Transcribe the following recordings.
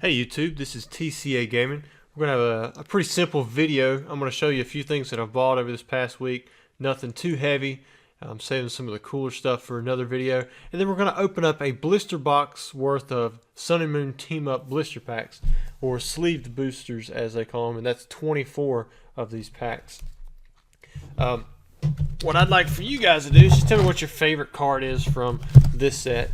Hey YouTube, this is TCA Gaming. We're going to have a pretty simple video. I'm going to show you a few things that I've bought over this past week. Nothing too heavy. I'm saving some of the cooler stuff for another video. And then we're going to open up a blister box worth of Sun and Moon Team Up blister packs, or sleeved boosters as they call them, and that's 24 of these packs. What I'd like for you guys to do is just tell me what your favorite card is from this set.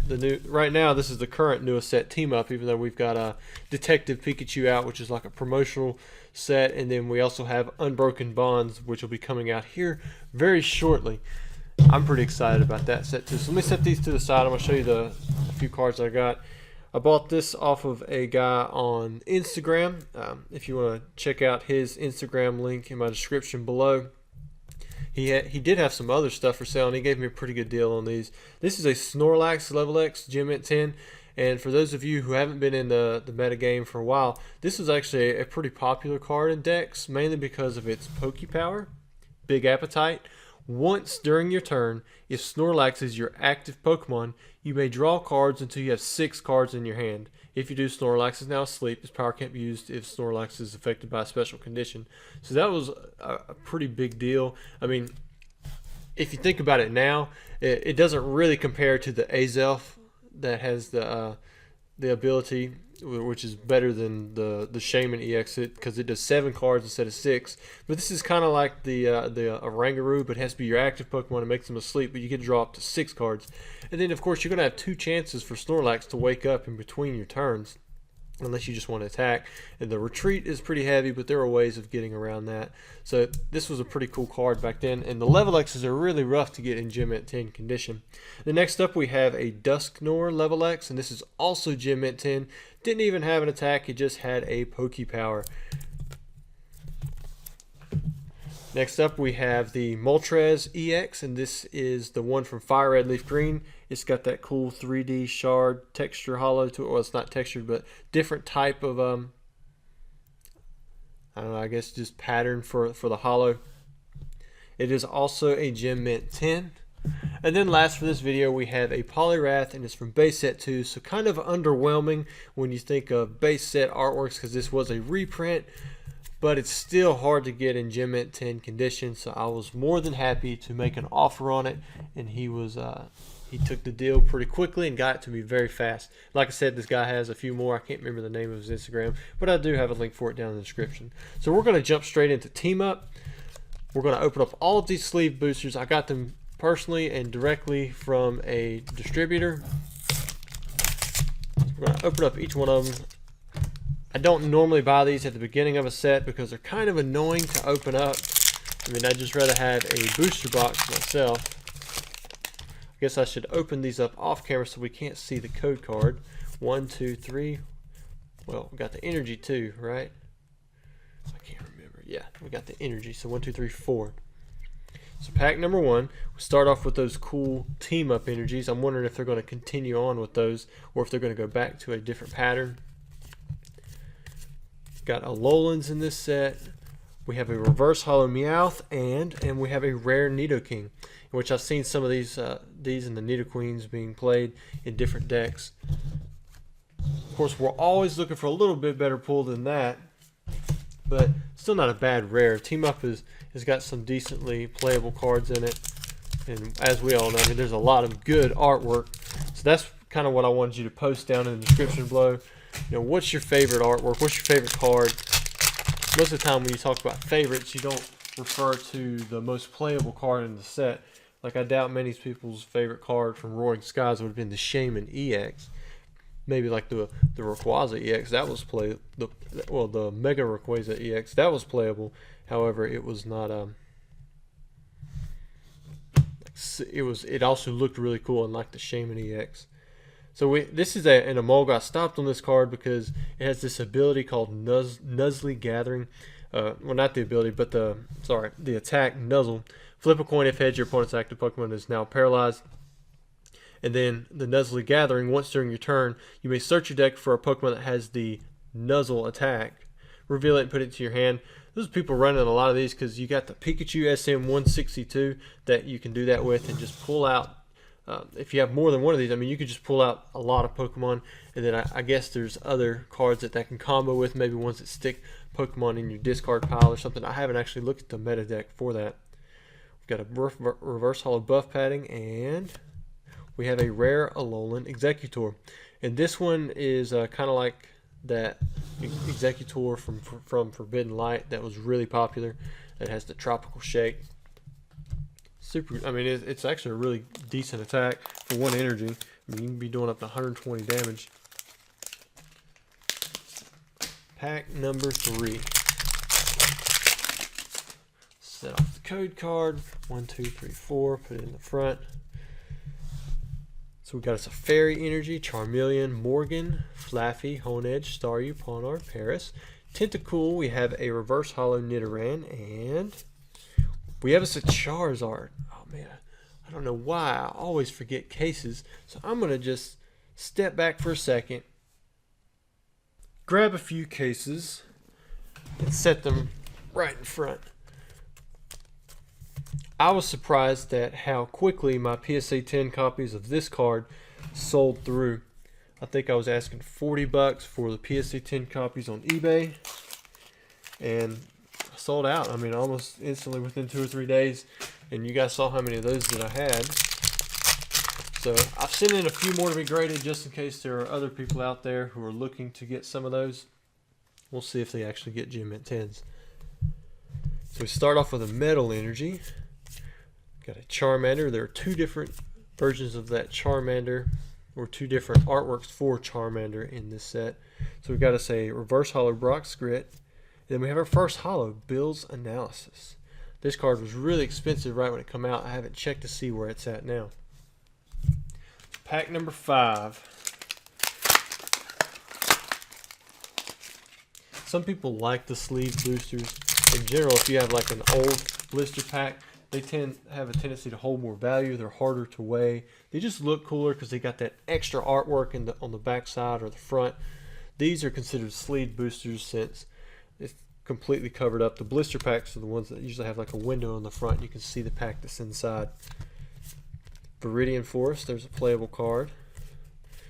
Right now, this is the current newest set, Team Up, even though we've got a Detective Pikachu out, which is like a promotional set, and then we also have Unbroken Bonds, which will be coming out here very shortly. I'm pretty excited about that set too. So let me set these to the side. I'm going to show you a few cards I got. I bought this off of a guy on Instagram. If you want to check out his Instagram link in my description below. He did have some other stuff for sale, and he gave me a pretty good deal on these. This is a Snorlax Level X Gem Mint 10, and for those of you who haven't been in the meta game for a while, this is actually a pretty popular card in decks, mainly because of its Poke Power, Big Appetite. Once during your turn, if Snorlax is your active Pokemon, you may draw cards until you have 6 cards in your hand. If you do, Snorlax is now asleep. His power can't be used if Snorlax is affected by a special condition. So that was a pretty big deal. I mean, if you think about it now, it doesn't really compare to the Azelf that has the ability, which is better than the Shaman EX, because it does 7 cards instead of 6. But this is kind of like the Oranguru, but it has to be your active Pokemon and makes them asleep, but you get to draw up to 6 cards. And then, of course, you're going to have 2 chances for Snorlax to wake up in between your turns, unless you just want to attack. And the retreat is pretty heavy, but there are ways of getting around that. So this was a pretty cool card back then, and the Level X's are really rough to get in Gem Mint 10 condition. The next up we have a Dusknoir Level X, and this is also Gem Mint 10. Didn't even have an attack, it just had a Poke Power. Next up we have the Moltres EX, and this is the one from Fire Red Leaf Green. It's got that cool 3D shard texture hollow to it. Well, it's not textured, but different type of I don't know, I guess just pattern for the hollow. It is also a Gem Mint 10. And then last for this video we have a Poliwrath, and it's from base set 2, so kind of underwhelming when you think of base set artworks, because this was a reprint, but it's still hard to get in Gem Mint 10 condition. So I was more than happy to make an offer on it, and he took the deal pretty quickly and got it to me very fast. Like I said, this guy has a few more. I can't remember the name of his Instagram, but I do have a link for it down in the description. So we're going to jump straight into Team Up. We're going to open up all of these sleeve boosters. I got them personally and directly from a distributor. We're going to open up each one of them. I don't normally buy these at the beginning of a set because they're kind of annoying to open up. I mean, I'd just rather have a booster box myself. I guess I should open these up off camera so we can't see the code card. 1, 2, 3. Well, we got the energy too, right? I can't remember. Yeah, we got the energy. So 1, 2, 3, 4. So pack number 1, we start off with those cool Team Up energies. I'm wondering if they're going to continue on with those, or if they're going to go back to a different pattern. Got Alolans in this set. We have a reverse hollow Meowth, and we have a rare Nidoking, in which I've seen some of these and the Nidoqueens being played in different decks. Of course, we're always looking for a little bit better pull than that, but still not a bad rare. Team Up has got some decently playable cards in it, and as we all know, I mean, there's a lot of good artwork. So that's kind of what I wanted you to post down in the description below. You know, what's your favorite artwork? What's your favorite card? Most of the time when you talk about favorites, you don't refer to the most playable card in the set. Like, I doubt many people's favorite card from Roaring Skies would have been the Shaman EX. Maybe like the Rayquaza EX, that was the Mega Rayquaza EX, that was playable. However, it was not it also looked really cool, unlike the Shaman EX. So this is an Emolga. I stopped on this card because it has this ability called Nuzzly Gathering. Well, not the ability, but the attack Nuzzle. Flip a coin if heads, your opponent's active Pokemon is now paralyzed. And then the Nuzzly Gathering, once during your turn, you may search your deck for a Pokemon that has the Nuzzle attack. Reveal it and put it to your hand. There's people running a lot of these because you got the Pikachu SM162 that you can do that with, and just pull out if you have more than one of these, I mean, you could just pull out a lot of Pokemon, and then I guess there's other cards that can combo with, maybe ones that stick Pokemon in your discard pile or something. I haven't actually looked at the meta deck for that. We've got a reverse holo buff padding, and we have a rare Alolan Executor. And this one is kind of like that Executor from Forbidden Light that was really popular. That has the tropical shake. Super. I mean, it's actually a really decent attack for 1 energy. I mean, you can be doing up to 120 damage. Pack number 3. Set off the code card. 1, 2, 3, 4. Put it in the front. So we got us a Fairy Energy, Charmeleon, Morgan, Flaffy, Honedge, Staryu, Pawniard, Paris. Tentacool, we have a reverse holo Nidoran, and we have us a Charizard. Oh man, I don't know why I always forget cases, so I'm going to just step back for a second, grab a few cases, and set them right in front. I was surprised at how quickly my PSA 10 copies of this card sold through. I think I was asking $40 for the PSA 10 copies on eBay, and I sold out. I mean, almost instantly within 2 or 3 days, and you guys saw how many of those that I had. So I've sent in a few more to be graded just in case there are other people out there who are looking to get some of those. We'll see if they actually get Gem Mint 10s. So we start off with a Metal Energy. Got a Charmander. There are 2 different versions of that Charmander, or 2 different artworks for Charmander in this set. So we've got us a reverse holo Brock's Grit. Then we have our first holo, Bill's Analysis. This card was really expensive right when it came out. I haven't checked to see where it's at now. Pack number 5. Some people like the sleeve boosters. In general, if you have like an old blister pack, they have a tendency to hold more value. They're harder to weigh. They just look cooler because they got that extra artwork on the back side or the front. These are considered sleeve boosters since it's completely covered up. The blister packs are the ones that usually have like a window on the front, and you can see the pack that's inside. Viridian Forest, there's a playable card.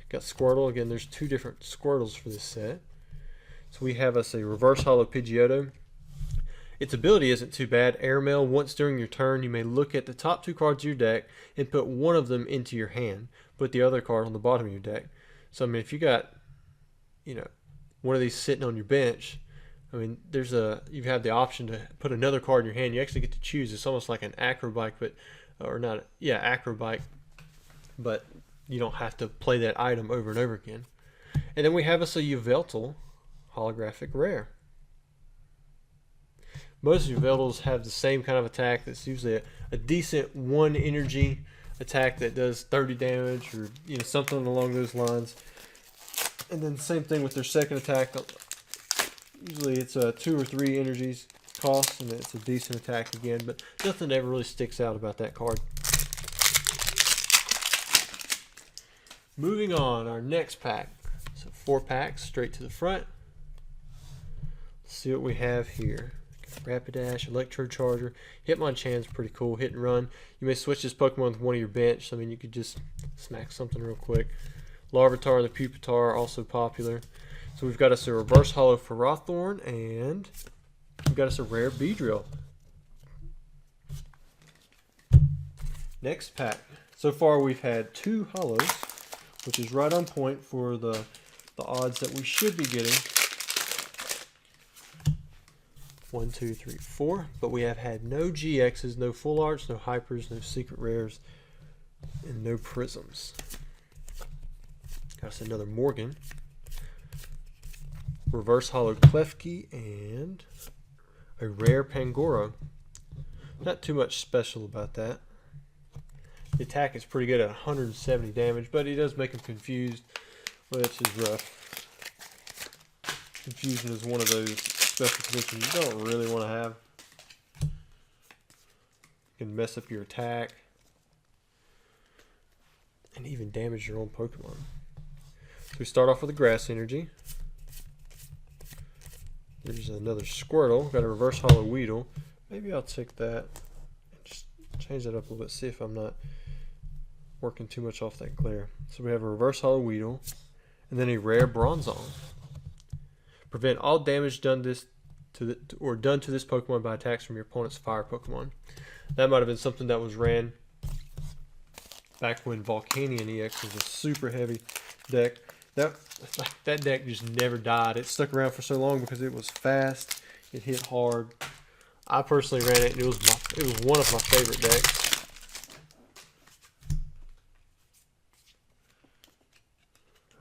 Got Squirtle. Again, there's 2 different Squirtles for this set. So we have us a reverse holo Pidgeotto. Its ability isn't too bad. Airmail, once during your turn, you may look at the top 2 cards of your deck and put one of them into your hand. Put the other card on the bottom of your deck. So, I mean, if you got, one of these sitting on your bench, I mean, you have the option to put another card in your hand. You actually get to choose. It's almost like an acrobike, acrobike, but you don't have to play that item over and over again. And then we have us a Yveltal holographic rare. Most Yveltals have the same kind of attack. That's usually a decent 1 energy attack that does 30 damage, or something along those lines. And then same thing with their second attack. Usually it's 2 or 3 energies cost, and it's a decent attack again. But nothing ever really sticks out about that card. Moving on, our next pack. So 4 packs straight to the front. Let's see what we have here. Rapidash, Electrocharger, Hitmonchan's pretty cool, hit and run. You may switch this Pokemon with one of your bench. I mean, you could just smack something real quick. Larvitar, the Pupitar, also popular. So we've got us a reverse holo for Rothorn, and we've got us a rare Beedrill. Next pack. So far we've had 2 holos, which is right on point for the odds that we should be getting. 1, 2, 3, 4. But we have had no GXs, no full arts, no hypers, no secret rares, and no prisms. Got us another Morgan. Reverse holo Klefki, and a rare Pangoro. Not too much special about that. The attack is pretty good at 170 damage, but he does make him confused, which is rough. Confusion is one of those special conditions you don't really want to have. You can mess up your attack and even damage your own Pokemon. So we start off with a Grass Energy. There's another Squirtle. Got a reverse holo Weedle. Maybe I'll take that and just change that up a little bit. See if I'm not working too much off that glare. So we have a reverse hollow Weedle, and then a rare Bronzong. Prevent all damage done to this Pokemon by attacks from your opponent's fire Pokemon. That might have been something that was ran back when Volcanion EX was a super heavy deck. That deck just never died. It stuck around for so long because it was fast. It hit hard. I personally ran it, and it was one of my favorite decks.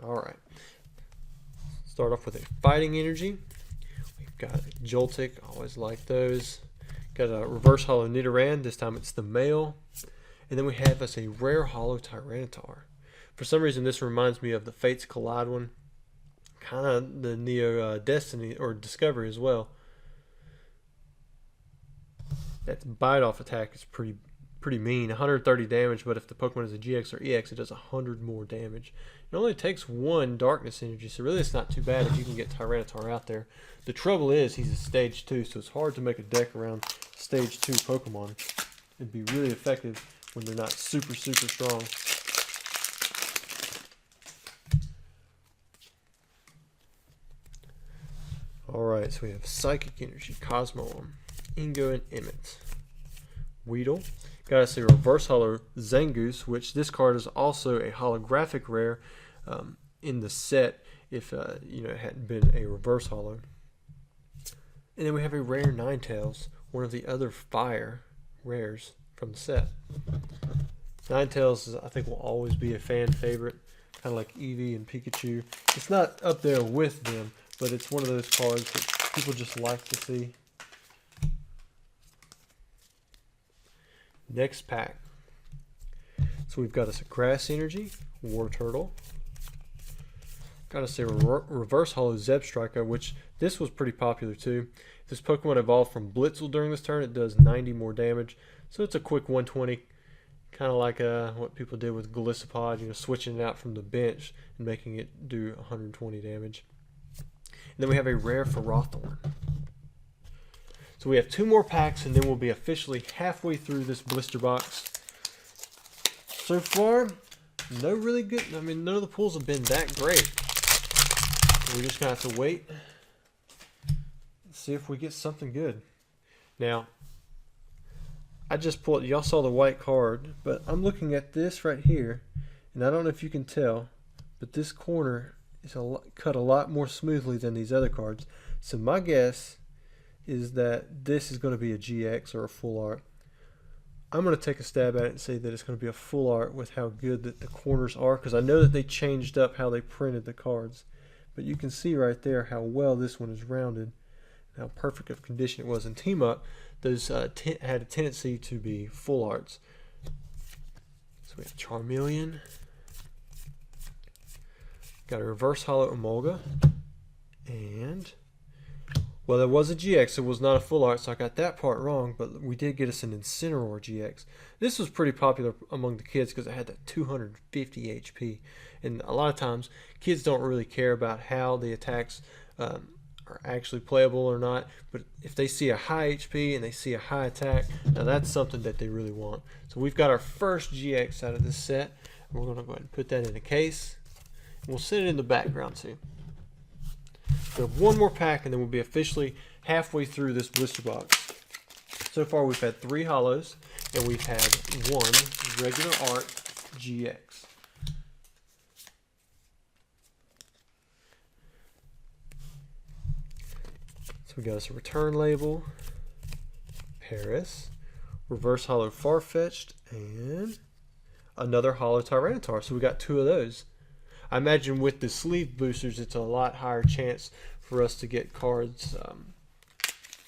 All right. Start off with a Fighting Energy. We've got a Joltik. Always like those. Got a reverse hollow Nidoran. This time it's the male. And then we have us a rare hollow Tyranitar. For some reason, this reminds me of the Fates Collide one. Kind of the Neo Destiny or Discovery as well. That bite off attack is pretty mean. 130 damage, but if the Pokemon is a GX or EX, it does 100 more damage. It only takes one Darkness Energy, so really it's not too bad if you can get Tyranitar out there. The trouble is he's a Stage 2, so it's hard to make a deck around Stage 2 Pokemon. It'd be really effective when they're not super strong. Alright, so we have Psychic Energy, Cosmoem, Ingo, and Emmett. Weedle. Got us a reverse hollow Zangoose, which this card is also a holographic rare in the set if it hadn't been a reverse hollow. And then we have a rare Ninetales, one of the other fire rares from the set. Ninetales, I think, will always be a fan favorite, kind of like Eevee and Pikachu. It's not up there with them, but it's one of those cards that people just like to see. Next pack. So we've got us a Grass Energy, War Turtle. Got us a reverse hollow Zebstrika, which this was pretty popular too. This Pokemon evolved from Blitzel during this turn. It does 90 more damage. So it's a quick 120. Kind of like what people did with Golisopod, switching it out from the bench and making it do 120 damage. And then we have a rare Ferrothorn. So we have 2 more packs, and then we'll be officially halfway through this blister box. So far, none of the pulls have been that great. We're just going to have to wait and see if we get something good. Now, I just pulled, y'all saw the white card, but I'm looking at this right here, and I don't know if you can tell, but this corner is cut a lot more smoothly than these other cards. So my guess is that this is going to be a GX or a full art. I'm going to take a stab at it and say that it's going to be a full art with how good that the corners are, because I know that they changed up how they printed the cards. But you can see right there how well this one is rounded, and how perfect of condition it was. In Team Up, those had a tendency to be full arts. So we have Charmeleon. Got a reverse hollow Emolga. And, well, there was a GX. It was not a full art, so I got that part wrong. But we did get us an Incineroar GX. This was pretty popular among the kids because it had that 250 HP. And a lot of times, kids don't really care about how the attacks are actually playable or not. But if they see a high HP and they see a high attack, now that's something that they really want. So we've got our first GX out of this set. We're going to go ahead and put that in a case. We'll set it in the background too. We have one more pack, and then we'll be officially halfway through this blister box. So far, we've had 3 hollows, and we've had 1 regular art GX. So we got us a return label, Paris, reverse hollow Farfetch'd, and another hollow Tyranitar. So we got 2 of those. I imagine with the sleeve boosters, it's a lot higher chance for us to get cards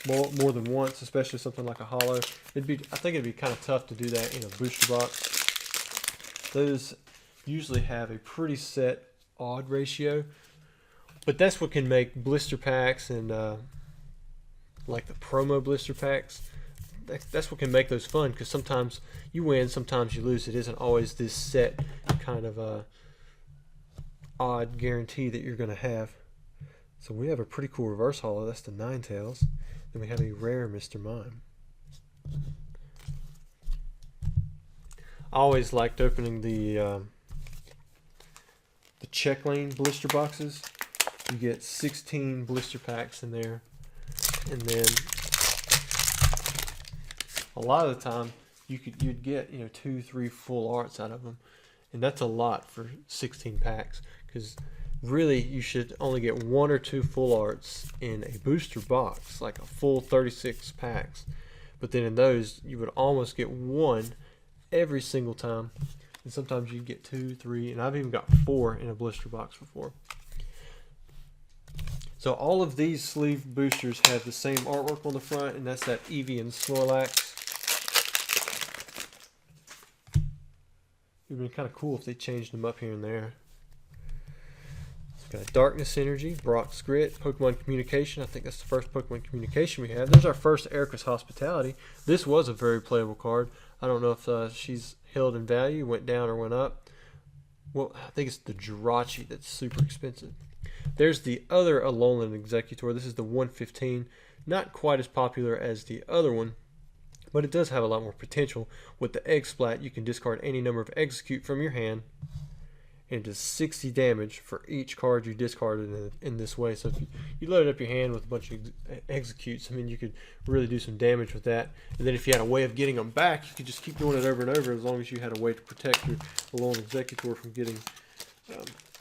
more than once, especially something like a hollow. I think it'd be kind of tough to do that in a booster box. Those usually have a pretty set odd ratio, but that's what can make blister packs and like the promo blister packs. That's what can make those fun, because sometimes you win, sometimes you lose. It isn't always this set kind of odd guarantee that you're going to have. So we have a pretty cool reverse hollow. That's the Ninetales. Then we have a rare Mr. Mime. I always liked opening the check lane blister boxes. You get 16 blister packs in there, and then a lot of the time you'd get 2, 3 full arts out of them, and that's a lot for 16 packs. Because really, you should only get 1 or 2 full arts in a booster box, like a full 36 packs. But then in those, you would almost get 1 every single time. And sometimes you get 2, 3, and I've even got 4 in a blister box before. So all of these sleeve boosters have the same artwork on the front, and that's that Eevee and Snorlax. It would be kind of cool if they changed them up here and there. Got Darkness Energy, Brock's Grit, Pokemon Communication. I think that's the first Pokemon Communication we have. There's our first Erica's Hospitality. This was a very playable card. I don't know if she's held in value, went down or went up. Well, I think it's the Jirachi that's super expensive. There's the other Alolan Executor. This is the 115. Not quite as popular as the other one, but it does have a lot more potential. With the Egg Splat, you can discard any number of Execute from your hand, and it does 60 damage for each card you discarded in this way. So if you load up your hand with a bunch of Executes, I mean, you could really do some damage with that. And then if you had a way of getting them back, you could just keep doing it over and over, as long as you had a way to protect your Alolan Executor from getting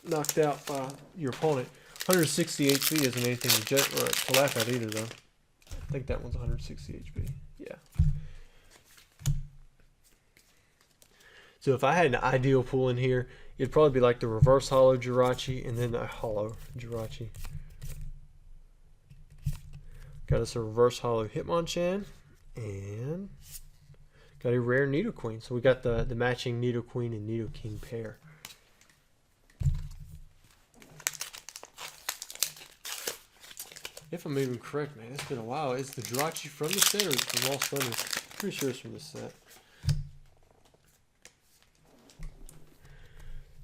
knocked out by your opponent. 160 HP isn't anything to laugh at either, though. I think that one's 160 HP. Yeah. So if I had an ideal pull in here, it'd probably be like the reverse hollow Jirachi and then a hollow Jirachi. Got us a reverse hollow Hitmonchan and got a rare Nidoqueen. So we got the matching Nidoqueen and Nidoking pair. If I'm even correct, man, it's been a while. Is the Jirachi from the set or is it from Lost Thunder? Pretty sure it's from the set.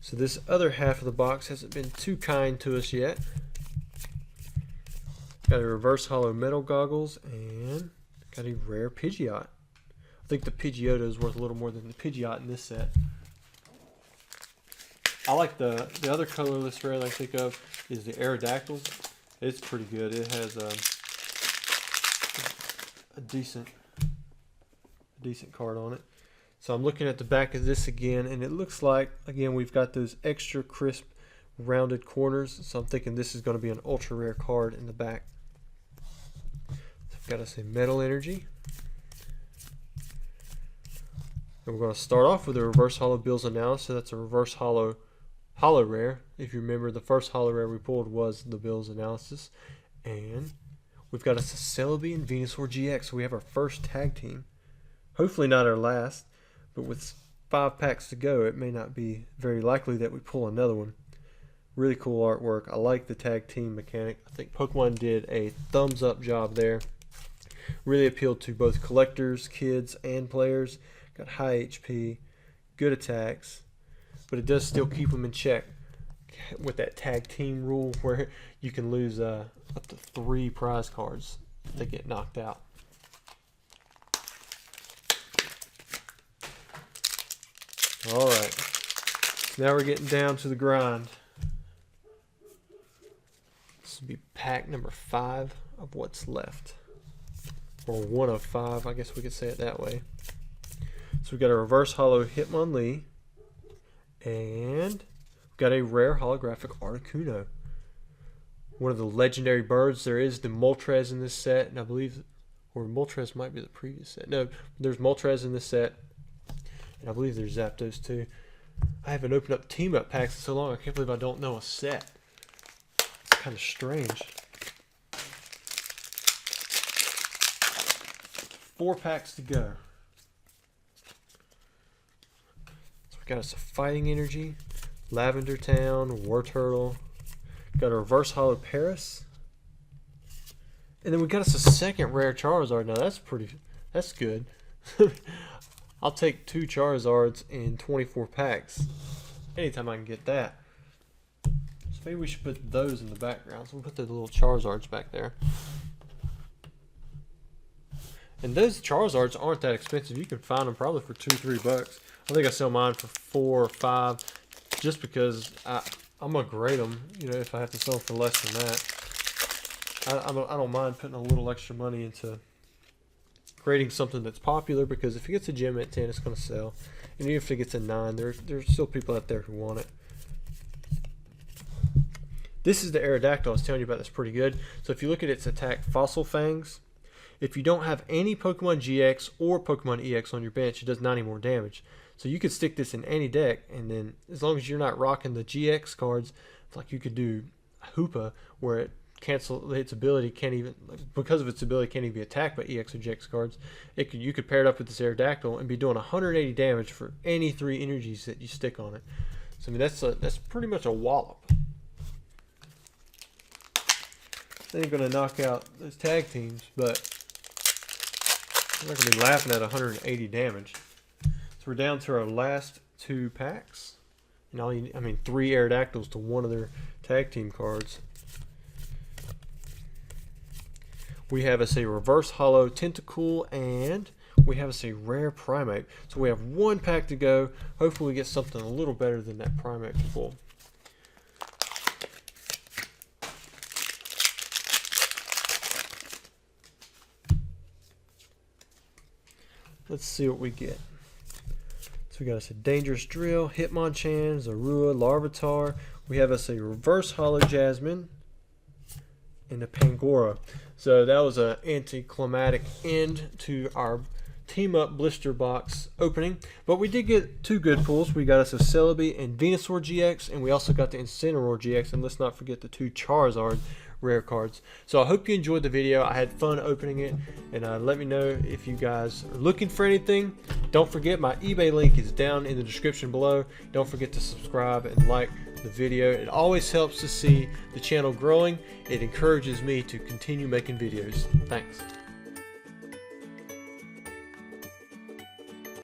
So this other half of the box hasn't been too kind to us yet. Got a reverse hollow Metal Goggles and got a rare Pidgeot. I think the Pidgeotto is worth a little more than the Pidgeot in this set. I like the other colorless rare that I think of is the Aerodactyl. It's pretty good. It has a decent card on it. So I'm looking at the back of this again, and it looks like, again, we've got those extra crisp rounded corners. So I'm thinking this is going to be an ultra rare card in the back. So I've got us a Metal Energy. And we're going to start off with a reverse hollow Bill's Analysis. So that's a reverse hollow rare. If you remember, the first hollow rare we pulled was the Bill's Analysis. And we've got us a Celebi and Venusaur GX. So we have our first tag team. Hopefully not our last, but with 5 packs to go, it may not be very likely that we pull another one. Really cool artwork. I like the tag team mechanic. I think Pokemon did a thumbs up job there. Really appealed to both collectors, kids, and players. Got high HP, good attacks, but it does still keep them in check with that tag team rule where you can lose up to 3 prize cards if they get knocked out. Alright, now we're getting down to the grind. This will be pack number 5 of what's left. Or 1 of 5, I guess we could say it that way. So we've got a reverse hollow Hitmonlee. And we've got a rare holographic Articuno. One of the legendary birds. There is the Moltres in this set, and I believe, or Moltres might be the previous set. No, there's Moltres in this set. And I believe there's Zapdos too. I haven't opened up team-up packs in so long, I can't believe I don't know a set. It's kind of strange. 4 packs to go. So we got us a Fighting Energy, Lavender Town, Wartortle. Got a reverse hollow Paris. And then we got us a second rare Charizard. Now that's good. I'll take 2 Charizards in 24 packs. Anytime I can get that. So maybe we should put those in the background. So we'll put the little Charizards back there. And those Charizards aren't that expensive. You can find them probably for $2-3. I think I sell mine for 4 or 5, just because I'm gonna grade them. You know, if I have to sell them for less than that, I don't mind putting a little extra money into grading something that's popular, because if it gets a gem at 10, it's gonna sell, and even if it gets a 9, there's still people out there who want it. This is the Aerodactyl I was telling you about. That's pretty good. So if you look at its attack, Fossil Fangs, if you don't have any Pokemon GX or Pokemon EX on your bench, it does 90 more damage. So you could stick this in any deck, and then as long as you're not rocking the GX cards, like you could do Hoopa, where it cancel its ability, because of its ability can't even be attacked by EX or GX cards. You could pair it up with this Aerodactyl and be doing 180 damage for any 3 energies that you stick on it. So I mean, that's pretty much a wallop. They ain't gonna knock out those tag teams, but I'm not gonna be laughing at 180 damage. So we're down to our last 2 packs, and I mean 3 Aerodactyls to 1 of their tag team cards. We have us a reverse hollow Tentacool, and we have us a rare Primate. So we have 1 pack to go. Hopefully we get something a little better than that Primate pull. Let's see what we get. So we got us a Dangerous Drill, Hitmonchan, Zorua, Larvitar. We have us a reverse hollow Jasmine and a Pangoro. So that was an anticlimactic end to our team up blister box opening, but we did get 2 good pulls. We got us a Celebi and Venusaur GX, and we also got the Incineroar GX, and let's not forget the 2 Charizard rare cards. So I hope you enjoyed the video. I had fun opening it, and let me know if you guys are looking for anything. Don't forget, my eBay link is down in the description below. Don't forget to subscribe and like the video. It always helps to see the channel growing. It encourages me to continue making videos. Thanks.